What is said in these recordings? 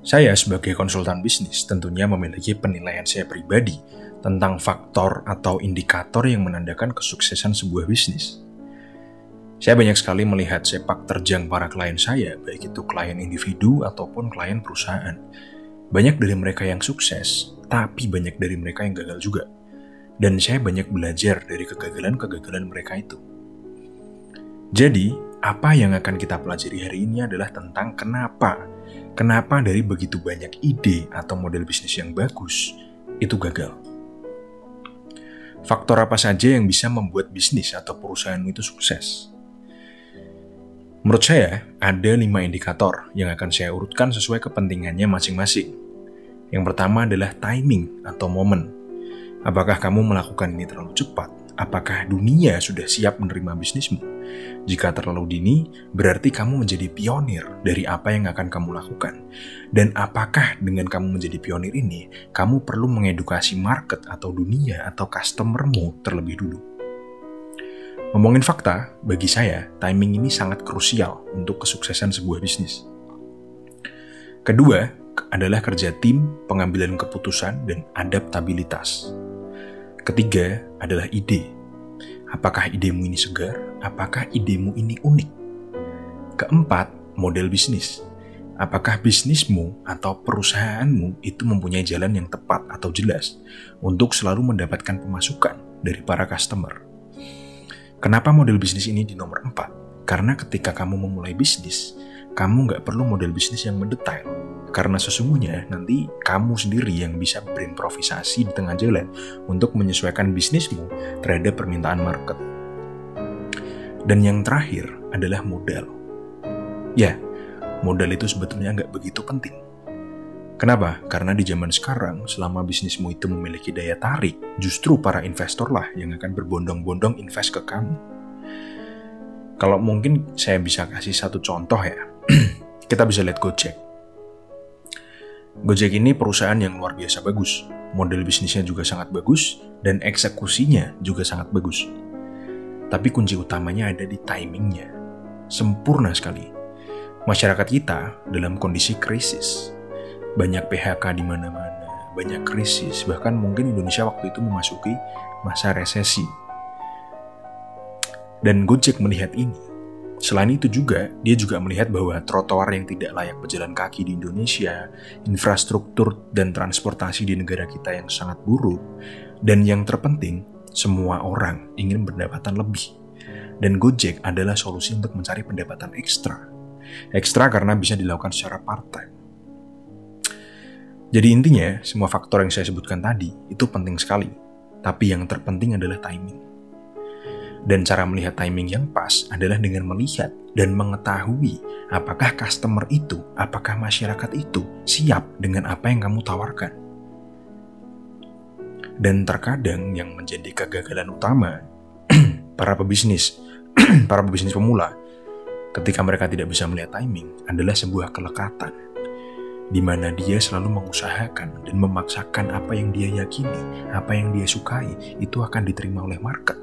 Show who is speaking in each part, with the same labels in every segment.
Speaker 1: Saya sebagai konsultan bisnis tentunya memiliki penilaian saya pribadi tentang faktor atau indikator yang menandakan kesuksesan sebuah bisnis. Saya banyak sekali melihat sepak terjang para klien saya, baik itu klien individu ataupun klien perusahaan. Banyak dari mereka yang sukses, tapi banyak dari mereka yang gagal juga. Dan saya banyak belajar dari kegagalan-kegagalan mereka itu. Jadi, apa yang akan kita pelajari hari ini adalah tentang Kenapa dari begitu banyak ide atau model bisnis yang bagus, itu gagal. Faktor apa saja yang bisa membuat bisnis atau perusahaanmu itu sukses? Menurut saya, ada 5 indikator yang akan saya urutkan sesuai kepentingannya masing-masing. Yang pertama adalah timing atau momen. Apakah kamu melakukan ini terlalu cepat? Apakah dunia sudah siap menerima bisnismu? Jika terlalu dini, berarti kamu menjadi pionir dari apa yang akan kamu lakukan. Dan apakah dengan kamu menjadi pionir ini, kamu perlu mengedukasi market atau dunia atau customermu terlebih dulu? Ngomongin fakta, bagi saya, timing ini sangat krusial untuk kesuksesan sebuah bisnis. Kedua, adalah kerja tim, pengambilan keputusan, dan adaptabilitas. Ketiga, adalah ide. Apakah idemu ini segar? Apakah idemu ini unik? Keempat, model bisnis. Apakah bisnismu atau perusahaanmu itu mempunyai jalan yang tepat atau jelas untuk selalu mendapatkan pemasukan dari para customer? Kenapa model bisnis ini di nomor 4? Karena ketika kamu memulai bisnis, kamu nggak perlu model bisnis yang mendetail. Karena sesungguhnya nanti kamu sendiri yang bisa berimprovisasi di tengah jalan untuk menyesuaikan bisnismu terhadap permintaan market. Dan yang terakhir adalah modal. Ya, modal itu sebetulnya nggak begitu penting. Kenapa? Karena di zaman sekarang, selama bisnismu itu memiliki daya tarik, justru para investorlah yang akan berbondong-bondong invest ke kamu. Kalau mungkin saya bisa kasih satu contoh ya, kita bisa lihat Gojek. Gojek ini perusahaan yang luar biasa bagus, model bisnisnya juga sangat bagus, dan eksekusinya juga sangat bagus. Tapi kunci utamanya ada di timingnya, sempurna sekali. Masyarakat kita dalam kondisi krisis, banyak PHK di mana-mana, banyak krisis, bahkan mungkin Indonesia waktu itu memasuki masa resesi. Dan Gojek melihat ini. Selain itu juga, dia juga melihat bahwa trotoar yang tidak layak berjalan kaki di Indonesia, infrastruktur dan transportasi di negara kita yang sangat buruk, dan yang terpenting, semua orang ingin pendapatan lebih. Dan Gojek adalah solusi untuk mencari pendapatan ekstra. Ekstra karena bisa dilakukan secara part-time. Jadi intinya, semua faktor yang saya sebutkan tadi itu penting sekali. Tapi yang terpenting adalah timing. Dan cara melihat timing yang pas adalah dengan melihat dan mengetahui apakah customer itu, apakah masyarakat itu siap dengan apa yang kamu tawarkan. Dan terkadang yang menjadi kegagalan utama para pebisnis pemula ketika mereka tidak bisa melihat timing adalah sebuah kelekatan, di mana dia selalu mengusahakan dan memaksakan apa yang dia yakini, apa yang dia sukai, itu akan diterima oleh market.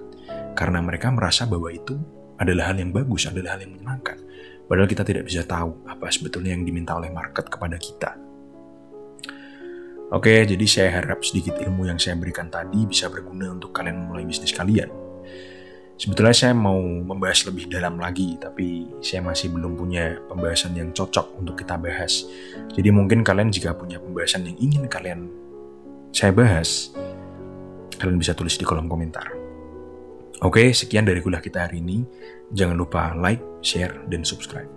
Speaker 1: Karena mereka merasa bahwa itu adalah hal yang bagus, adalah hal yang menyenangkan. Padahal kita tidak bisa tahu apa sebetulnya yang diminta oleh market kepada kita. Oke, jadi saya harap sedikit ilmu yang saya berikan tadi bisa berguna untuk kalian memulai bisnis kalian. Sebetulnya saya mau membahas lebih dalam lagi, tapi saya masih belum punya pembahasan yang cocok untuk kita bahas. Jadi mungkin kalian jika punya pembahasan yang ingin saya bahas, kalian bisa tulis di kolom komentar. Oke, sekian dari kuliah kita hari ini. Jangan lupa like, share, dan subscribe.